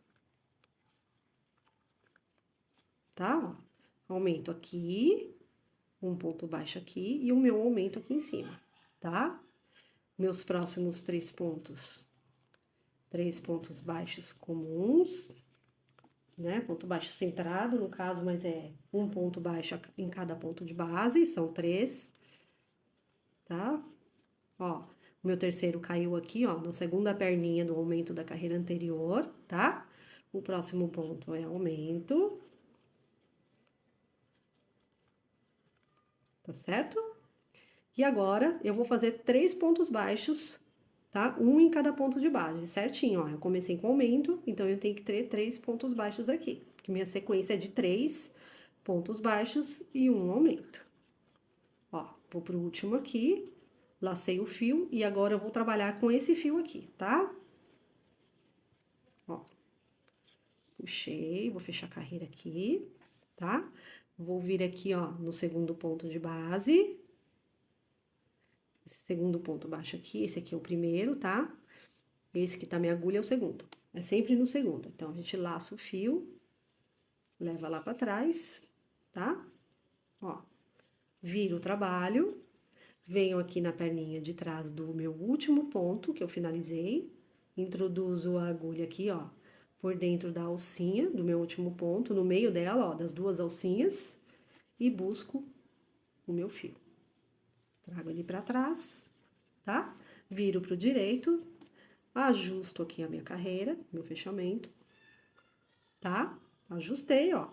Tá? Aumento aqui, um ponto baixo aqui e o meu aumento aqui em cima, tá? Meus próximos 3 pontos. 3 pontos baixos comuns, né? Ponto baixo centrado, no caso, mas é um ponto baixo em cada ponto de base, são 3, tá? Ó, o meu terceiro caiu aqui, ó, na segunda perninha do aumento da carreira anterior, tá? O próximo ponto é aumento. Tá certo? E agora, eu vou fazer 3 pontos baixos, tá? Um em cada ponto de base, certinho, ó. Eu comecei com aumento, então eu tenho que ter 3 pontos baixos aqui. Porque minha sequência é de 3 pontos baixos e um aumento. Ó, vou pro último aqui, lacei o fio e agora eu vou trabalhar com esse fio aqui, tá? Ó, puxei, vou fechar a carreira aqui, tá? Vou vir aqui, ó, no segundo ponto de base. Esse segundo ponto baixo aqui, esse aqui é o primeiro, tá? Esse que tá minha agulha é o segundo. É sempre no segundo. Então, a gente laça o fio, leva lá pra trás, tá? Ó, viro o trabalho, venho aqui na perninha de trás do meu último ponto, que eu finalizei, introduzo a agulha aqui, ó, por dentro da alcinha do meu último ponto, no meio dela, ó, das duas alcinhas, e busco o meu fio. Trago ele pra trás, tá? Viro pro direito, ajusto aqui a minha carreira, meu fechamento, tá? Ajustei, ó.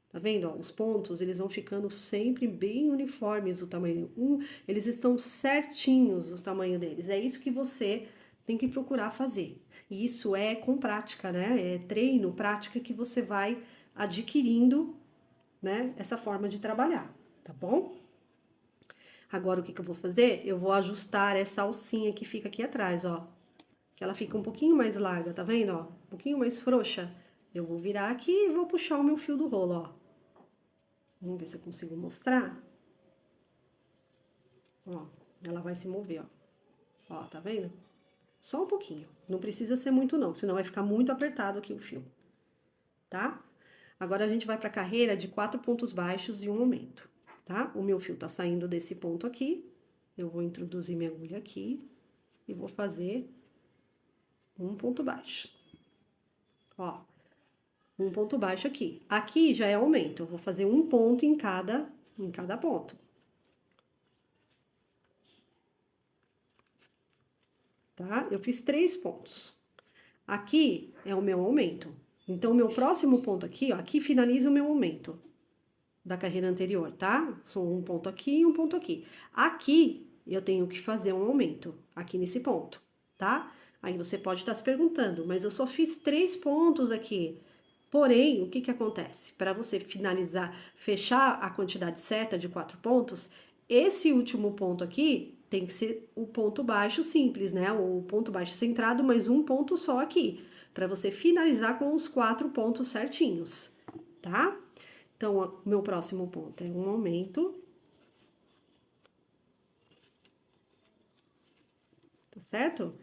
Tá vendo, ó? Os pontos, eles vão ficando sempre bem uniformes o tamanho. Eles estão certinhos o tamanho deles. É isso que você tem que procurar fazer. E isso é com prática, né? É treino, prática que você vai adquirindo, né? Essa forma de trabalhar, tá bom? Agora, o que que eu vou fazer? Eu vou ajustar essa alcinha que fica aqui atrás, ó. Que ela fica um pouquinho mais larga, tá vendo, ó? Um pouquinho mais frouxa. Eu vou virar aqui e vou puxar o meu fio do rolo, ó. Vamos ver se eu consigo mostrar. Ó, ela vai se mover, ó. Ó, tá vendo? Só um pouquinho. Não precisa ser muito não, senão vai ficar muito apertado aqui o fio. Tá? Agora a gente vai pra carreira de 4 pontos baixos e um aumento, tá? O meu fio tá saindo desse ponto aqui. Eu vou introduzir minha agulha aqui e vou fazer um ponto baixo. Ó, um ponto baixo aqui. Aqui já é aumento. Eu vou fazer um ponto em cada ponto. Tá? Eu fiz 3 pontos. Aqui é o meu aumento. Então, o meu próximo ponto aqui, ó, aqui finaliza o meu aumento da carreira anterior, tá? São um ponto aqui e um ponto aqui. Aqui, eu tenho que fazer um aumento, aqui nesse ponto, tá? Aí você pode estar se perguntando, mas eu só fiz 3 pontos aqui. Porém, o que que acontece? Para você finalizar, fechar a quantidade certa de 4 pontos, esse último ponto aqui tem que ser o ponto baixo simples, né? O ponto baixo centrado, mais um ponto só aqui, para você finalizar com os 4 pontos certinhos, tá? Então, o meu próximo ponto é um aumento, tá certo?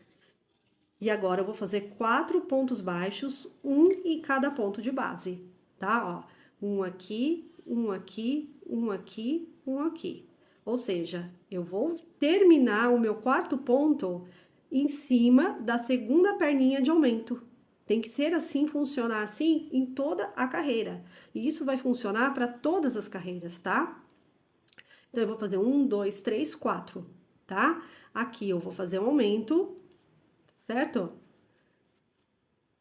E agora eu vou fazer 4 pontos baixos, um em cada ponto de base, tá? Ó, um aqui, um aqui, um aqui, um aqui. Ou seja, eu vou terminar o meu quarto ponto em cima da segunda perninha de aumento. Tem que ser assim, funcionar assim em toda a carreira. E isso vai funcionar para todas as carreiras, tá? Então, eu vou fazer 1, 2, 3, 4, tá? Aqui eu vou fazer um aumento, certo?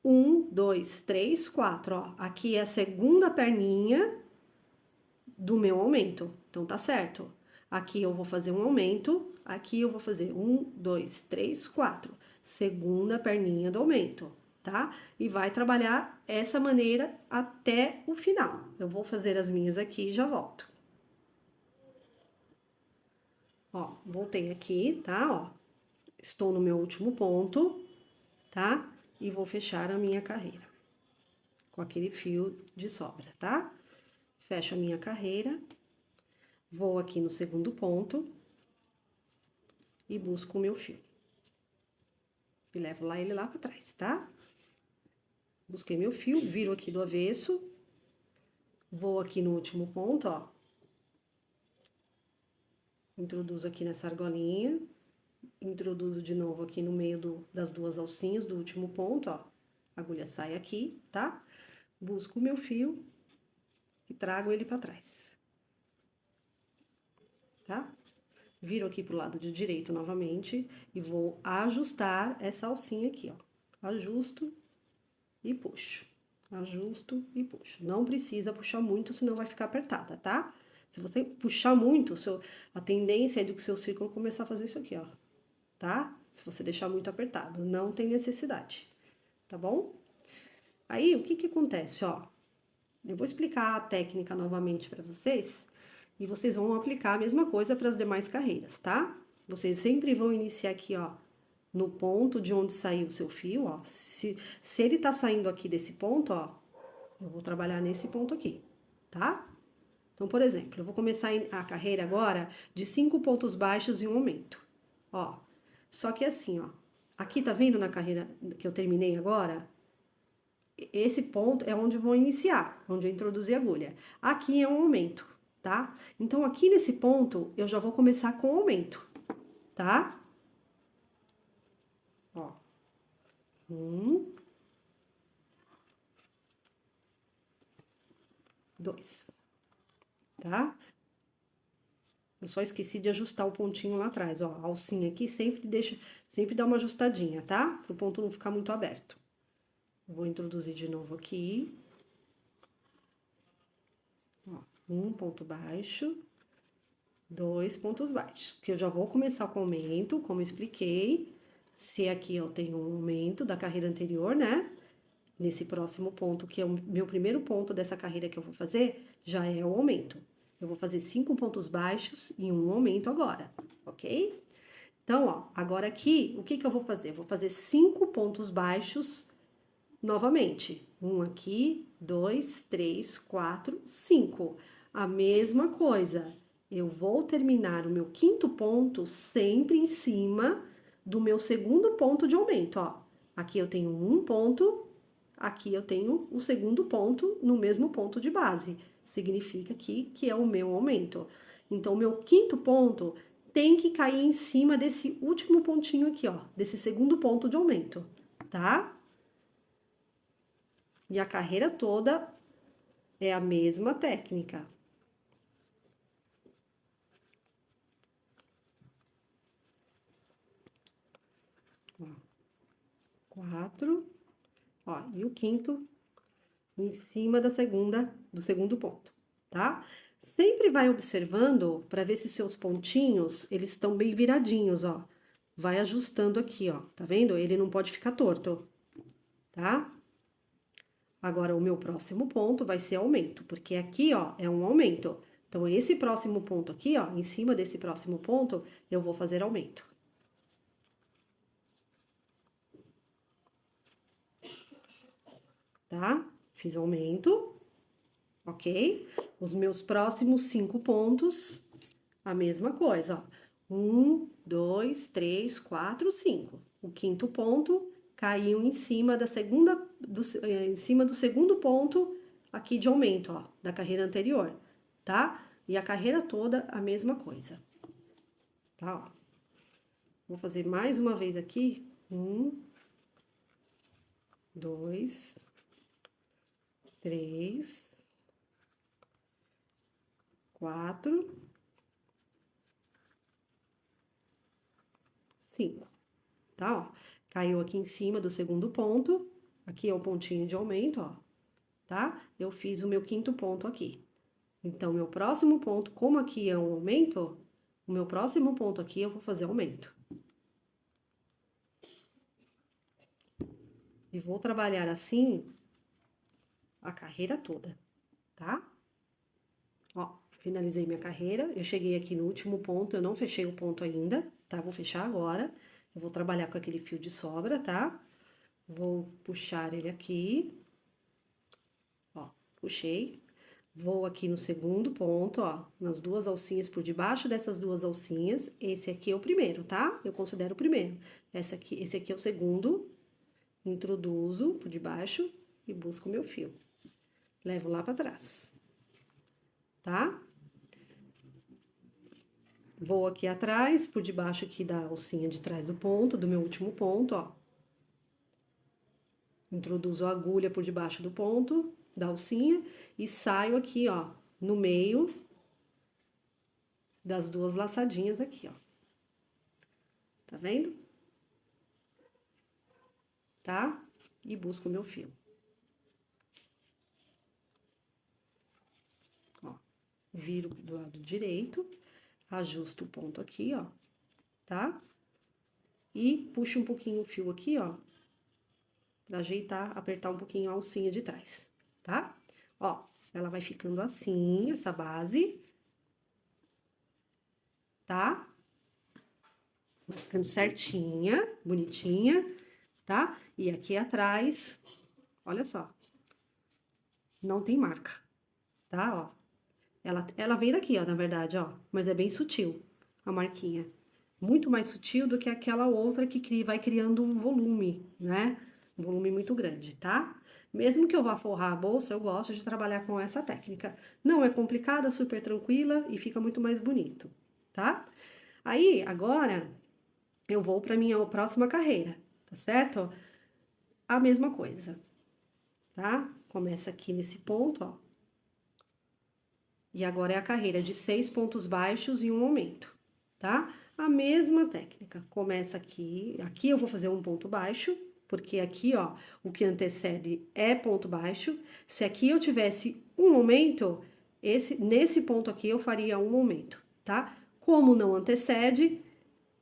1, 2, 3, 4, ó. Aqui é a segunda perninha do meu aumento. Então, tá certo. Aqui eu vou fazer um aumento. Aqui eu vou fazer 1, 2, 3, 4. Segunda perninha do aumento, tá? E vai trabalhar essa maneira até o final. Eu vou fazer as minhas aqui e já volto. Ó, voltei aqui, tá? Ó, estou no meu último ponto, tá? E vou fechar a minha carreira com aquele fio de sobra, tá? Fecho a minha carreira, vou aqui no segundo ponto e busco o meu fio. E levo lá ele lá pra trás, tá? Busquei meu fio, viro aqui do avesso, vou aqui no último ponto, ó. Introduzo aqui nessa argolinha, introduzo de novo aqui no meio das duas alcinhas do último ponto, ó. A agulha sai aqui, tá? Busco o meu fio e trago ele pra trás. Tá? Viro aqui pro lado de direito novamente e vou ajustar essa alcinha aqui, ó. Ajusto e puxo. Ajusto e puxo. Não precisa puxar muito, senão vai ficar apertada, tá? Se você puxar muito, a tendência é do que o seu círculo começar a fazer isso aqui, ó. Tá? Se você deixar muito apertado, não tem necessidade, tá bom? Aí, o que que acontece, ó? Eu vou explicar a técnica novamente para vocês e vocês vão aplicar a mesma coisa para as demais carreiras, tá? Vocês sempre vão iniciar aqui, ó, no ponto de onde saiu o seu fio, ó. Se ele tá saindo aqui desse ponto, ó, eu vou trabalhar nesse ponto aqui, tá? Então, por exemplo, eu vou começar a carreira agora de 5 pontos baixos e um aumento, ó. Só que assim, ó, aqui tá vendo na carreira que eu terminei agora? Esse ponto é onde eu vou iniciar, onde eu introduzi a agulha. Aqui é um aumento, tá? Então, aqui nesse ponto, eu já vou começar com aumento, tá? Ó. 1, 2, tá? Eu só esqueci de ajustar o pontinho lá atrás, ó. A alcinha aqui sempre dá uma ajustadinha, tá? Pro ponto não ficar muito aberto. Vou introduzir de novo aqui. Ó, um ponto baixo, 2 pontos baixos. Que eu já vou começar com aumento, como eu expliquei. Se aqui eu tenho um aumento da carreira anterior, né? Nesse próximo ponto, que é o meu primeiro ponto dessa carreira que eu vou fazer, já é o aumento. Eu vou fazer 5 pontos baixos e um aumento agora, ok? Então, ó, agora aqui, o que que eu vou fazer? Eu vou fazer 5 pontos baixos novamente. Um aqui, 2, 3, 4, 5. A mesma coisa. Eu vou terminar o meu quinto ponto sempre em cima do meu segundo ponto de aumento, ó. Aqui eu tenho um ponto, aqui eu tenho o segundo ponto no mesmo ponto de base. Significa que é o meu aumento. Então, o meu quinto ponto tem que cair em cima desse último pontinho aqui, ó, desse segundo ponto de aumento, tá? E a carreira toda é a mesma técnica. Ó, 4, ó, e o quinto em cima do segundo ponto, tá? Sempre vai observando para ver se seus pontinhos, eles estão bem viradinhos, ó. Vai ajustando aqui, ó, tá vendo? Ele não pode ficar torto, tá? Agora, o meu próximo ponto vai ser aumento, porque aqui, ó, é um aumento. Então, esse próximo ponto aqui, ó, em cima desse próximo ponto, eu vou fazer aumento. Tá? Fiz aumento, ok? Os meus próximos 5 pontos, a mesma coisa, ó. 1, 2, 3, 4, 5. O quinto ponto caiu em cima em cima do segundo ponto aqui de aumento, ó, da carreira anterior, tá? E a carreira toda a mesma coisa, tá? Ó. Vou fazer mais uma vez aqui. 1, 2, 3, 4, 5, tá? Ó, caiu aqui em cima do segundo ponto, aqui é o pontinho de aumento, ó, tá? Eu fiz o meu quinto ponto aqui. Então, meu próximo ponto, como aqui é um aumento, o meu próximo ponto aqui eu vou fazer aumento. E vou trabalhar assim a carreira toda, tá? Ó, finalizei minha carreira, eu cheguei aqui no último ponto, eu não fechei o ponto ainda, tá? Vou fechar agora. Eu vou trabalhar com aquele fio de sobra, tá? Vou puxar ele aqui. Ó, puxei. Vou aqui no segundo ponto, ó, nas duas alcinhas por debaixo dessas duas alcinhas. Esse aqui é o primeiro, tá? Eu considero o primeiro. Esse aqui é o segundo. Introduzo por debaixo e busco o meu fio. Levo lá pra trás, tá? Vou aqui atrás, por debaixo aqui da alcinha de trás do ponto, do meu último ponto, ó. Introduzo a agulha por debaixo do ponto da alcinha e saio aqui, ó, no meio das duas laçadinhas aqui, ó. Tá vendo? Tá? E busco o meu fio. Ó, viro do lado direito, ajusto o ponto aqui, ó, tá? E puxo um pouquinho o fio aqui, ó, pra ajeitar, apertar um pouquinho a alcinha de trás, tá? Ó, ela vai ficando assim, essa base, tá? Vai ficando certinha, bonitinha, tá? E aqui atrás, olha só, não tem marca, tá? Ó, ela vem daqui, ó, na verdade, ó, mas é bem sutil a marquinha. Muito mais sutil do que aquela outra que vai criando um volume, né? Um volume muito grande, tá? Mesmo que eu vá forrar a bolsa, eu gosto de trabalhar com essa técnica. Não é complicada, super tranquila e fica muito mais bonito, tá? Aí, agora, eu vou para minha próxima carreira, tá certo? A mesma coisa, tá? Começa aqui nesse ponto, ó. E agora é a carreira de 6 pontos baixos e um aumento, tá? A mesma técnica. Começa aqui, aqui eu vou fazer um ponto baixo, porque aqui, ó, o que antecede é ponto baixo. Se aqui eu tivesse um aumento, nesse ponto aqui eu faria um aumento, tá? Como não antecede,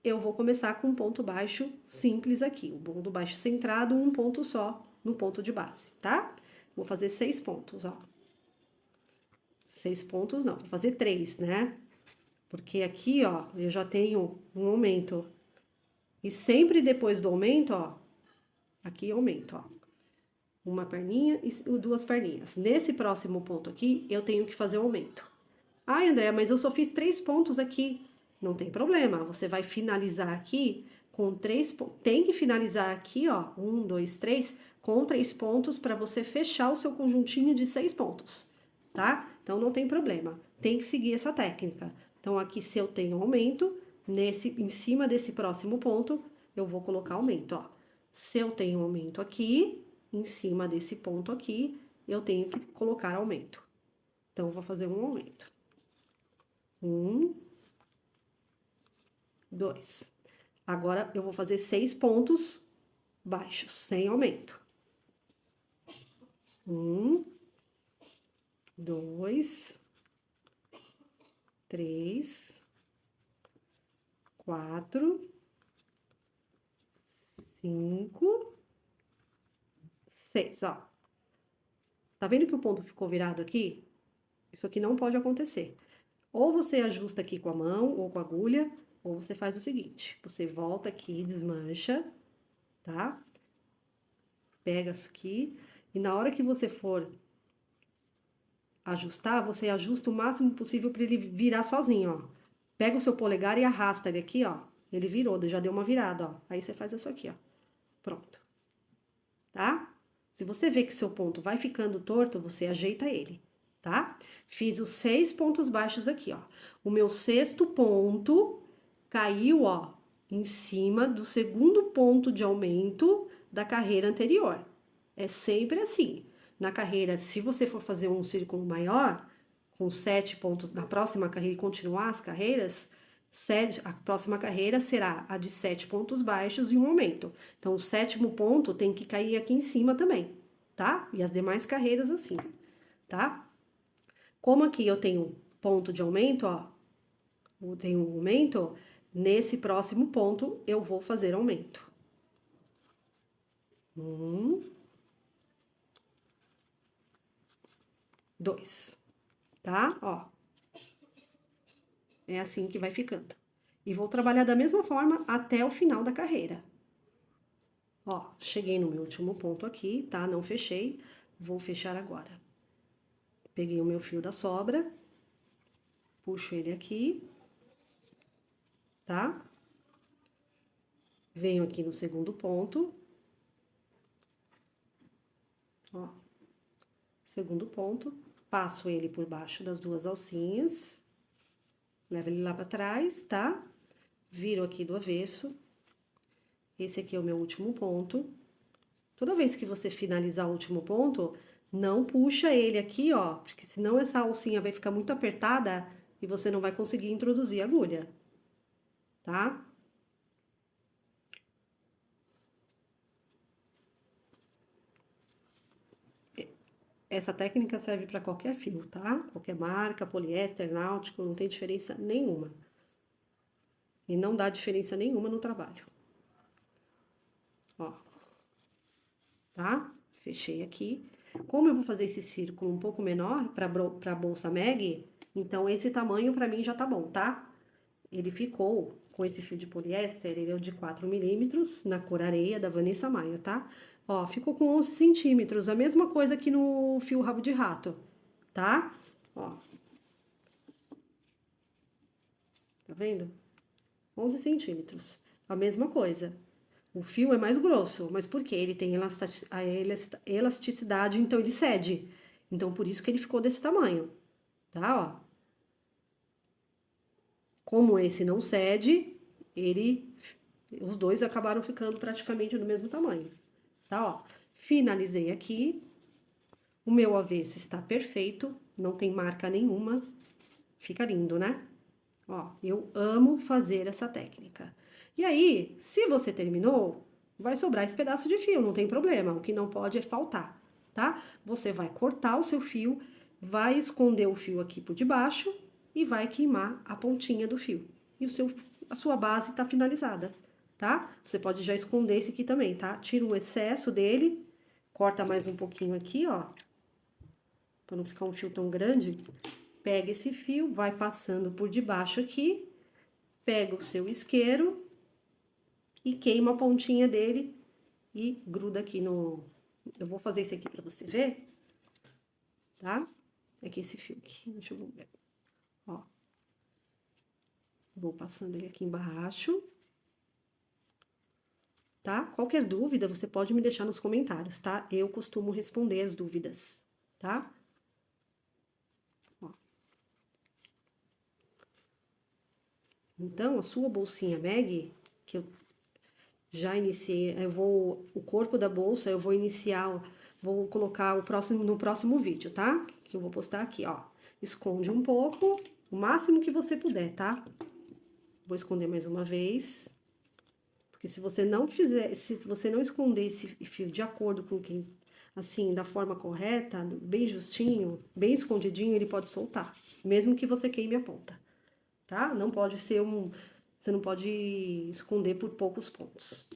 eu vou começar com um ponto baixo simples aqui. O ponto baixo centrado, um ponto só no ponto de base, tá? Vou fazer 6 pontos, ó. 6 pontos não, vou fazer 3, né? Porque aqui, ó, eu já tenho um aumento. E sempre depois do aumento, ó, aqui aumento, ó. Uma perninha e duas perninhas. Nesse próximo ponto aqui, eu tenho que fazer o aumento. Ai, André, mas eu só fiz 3 pontos aqui. Não tem problema, você vai finalizar aqui com 3 pontos. Tem que finalizar aqui, ó, 1, 2, 3, com 3 pontos para você fechar o seu conjuntinho de 6 pontos, tá? Então, não tem problema, tem que seguir essa técnica. Então, aqui, se eu tenho aumento, em cima desse próximo ponto, eu vou colocar aumento, ó. Se eu tenho aumento aqui, em cima desse ponto aqui, eu tenho que colocar aumento. Então, eu vou fazer um aumento. 1, 2. Agora, eu vou fazer 6 pontos baixos, sem aumento. 1, 2, 3, 4, 5, 6, ó. Tá vendo que o ponto ficou virado aqui? Isso aqui não pode acontecer. Ou você ajusta aqui com a mão ou com a agulha, ou você faz o seguinte, você volta aqui, desmancha, tá? Pega isso aqui, e na hora que você for ajustar, você ajusta o máximo possível para ele virar sozinho, ó. Pega o seu polegar e arrasta ele aqui, ó. Ele virou, já deu uma virada, ó. Aí você faz isso aqui, ó. Pronto. Tá? Se você vê que seu ponto vai ficando torto, você ajeita ele, tá? Fiz os 6 pontos baixos aqui, ó. O meu 6º ponto caiu, ó, em cima do 2º ponto de aumento da carreira anterior. É sempre assim. Na carreira, se você for fazer um círculo maior, com 7 pontos, na próxima carreira e continuar as carreiras, a próxima carreira será a de 7 pontos baixos e um aumento. Então, o 7º ponto tem que cair aqui em cima também, tá? E as demais carreiras assim, tá? Como aqui eu tenho ponto de aumento, ó, eu tenho um aumento, nesse próximo ponto eu vou fazer aumento. 1, 2, tá? Ó. É assim que vai ficando. E vou trabalhar da mesma forma até o final da carreira. Ó, cheguei no meu último ponto aqui, tá? Não fechei, vou fechar agora. Peguei o meu fio da sobra, puxo ele aqui, tá? Venho aqui no 2º ponto. Ó, 2º ponto, passo ele por baixo das 2 alcinhas, levo ele lá pra trás, tá? Viro aqui do avesso. Esse aqui é o meu último ponto. Toda vez que você finalizar o último ponto, não puxa ele aqui, ó, porque senão essa alcinha vai ficar muito apertada e você não vai conseguir introduzir a agulha, tá? Essa técnica serve para qualquer fio, tá? Qualquer marca, poliéster, náutico, não tem diferença nenhuma. E não dá diferença nenhuma no trabalho. Ó. Tá? Fechei aqui. Como eu vou fazer esse círculo um pouco menor para bolsa Meg, então esse tamanho para mim já tá bom, tá? Ele ficou com esse fio de poliéster, ele é o de 4 milímetros, na cor areia, da Vanessa Maia, tá? Ó, ficou com 11 centímetros, a mesma coisa que no fio rabo de rato, tá? Ó. Tá vendo? 11 centímetros, a mesma coisa. O fio é mais grosso, mas por quê? Ele tem a elasticidade, então ele cede. Então, por isso que ele ficou desse tamanho, tá? Ó. Como esse não cede, os dois acabaram ficando praticamente do mesmo tamanho, tá? Ó. Finalizei aqui. O meu avesso está perfeito, não tem marca nenhuma. Fica lindo, né? Ó, eu amo fazer essa técnica. E aí, se você terminou, vai sobrar esse pedaço de fio, não tem problema. O que não pode é faltar, tá? Você vai cortar o seu fio, vai esconder o fio aqui por debaixo e vai queimar a pontinha do fio. E a sua base tá finalizada, tá? Você pode já esconder esse aqui também, tá? Tira o excesso dele, corta mais um pouquinho aqui, ó, para não ficar um fio tão grande. Pega esse fio, vai passando por debaixo aqui, pega o seu isqueiro e queima a pontinha dele e gruda aqui no... Eu vou fazer isso aqui pra você ver, tá? É que esse fio aqui, deixa eu ver. Ó. Vou passando ele aqui embaixo. Tá? Qualquer dúvida, você pode me deixar nos comentários, tá? Eu costumo responder as dúvidas, tá? Ó. Então, a sua bolsinha bag, que eu já iniciei, o corpo da bolsa eu vou iniciar, vou colocar no próximo vídeo, tá? Que eu vou postar aqui, ó. Esconde um pouco, o máximo que você puder, tá? Vou esconder mais uma vez. Porque se você não fizer, se você não esconder esse fio de acordo com quem, assim, da forma correta, bem justinho, bem escondidinho, ele pode soltar, mesmo que você queime a ponta, tá? Não pode ser você não pode esconder por poucos pontos,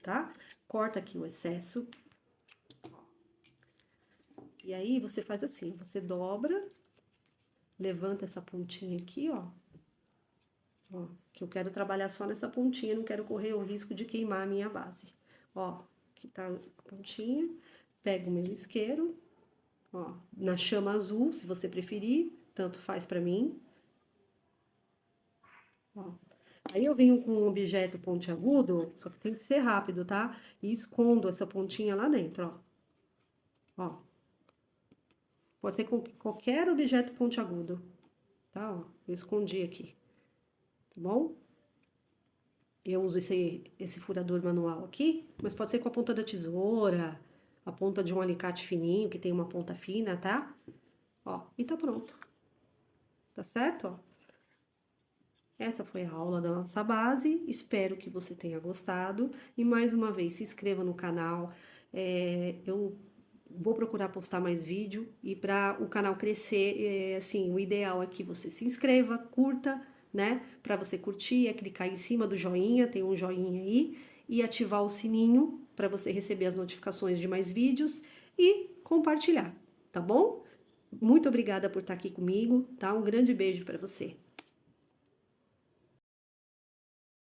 tá? Corta aqui o excesso. E aí, você faz assim, você dobra, levanta essa pontinha aqui, ó. Ó, que eu quero trabalhar só nessa pontinha, não quero correr o risco de queimar a minha base. Ó, aqui tá a pontinha, pego o meu isqueiro, ó, na chama azul, se você preferir, tanto faz pra mim. Ó. Aí eu venho com um objeto pontiagudo, só que tem que ser rápido, tá? E escondo essa pontinha lá dentro, ó. Ó. Pode ser com qualquer objeto pontiagudo, tá? Ó, eu escondi aqui, tá bom? Eu uso esse furador manual aqui, mas pode ser com a ponta da tesoura, a ponta de um alicate fininho, que tem uma ponta fina, tá? Ó, e tá pronto. Tá certo, ó? Essa foi a aula da nossa base, espero que você tenha gostado. E mais uma vez, se inscreva no canal, eu vou procurar postar mais vídeo. E para o canal crescer, assim, o ideal é que você se inscreva, curta, né? Para você curtir, é clicar em cima do joinha, tem um joinha aí, e ativar o sininho para você receber as notificações de mais vídeos e compartilhar, tá bom? Muito obrigada por estar aqui comigo, tá? Um grande beijo para você.